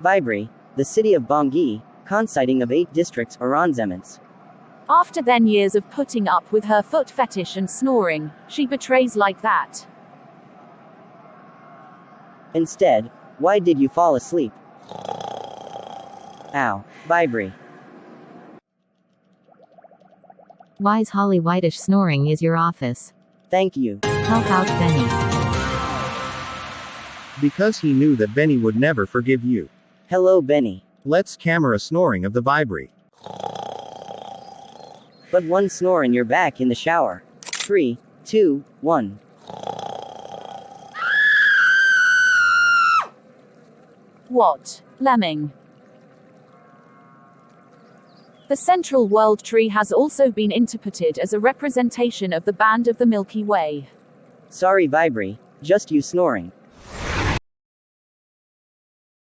Vibri, the city of Bongi, conciting of 8 districts arrondissements. After then years of putting up with her foot fetish and snoring, she betrays like that. Instead, why did you fall asleep? Ow, Vibri. Wise Holly Whitish snoring is your office. Thank you. Help out Benny. Because he knew that Benny would never forgive you. Hello, Benny. Let's camera snoring of the Vibri. But one snore and you're back in the shower. 3, 2, 1. What? Lemming. The central world tree has also been interpreted as a representation of the band of the Milky Way. Sorry, Vibri, just you snoring.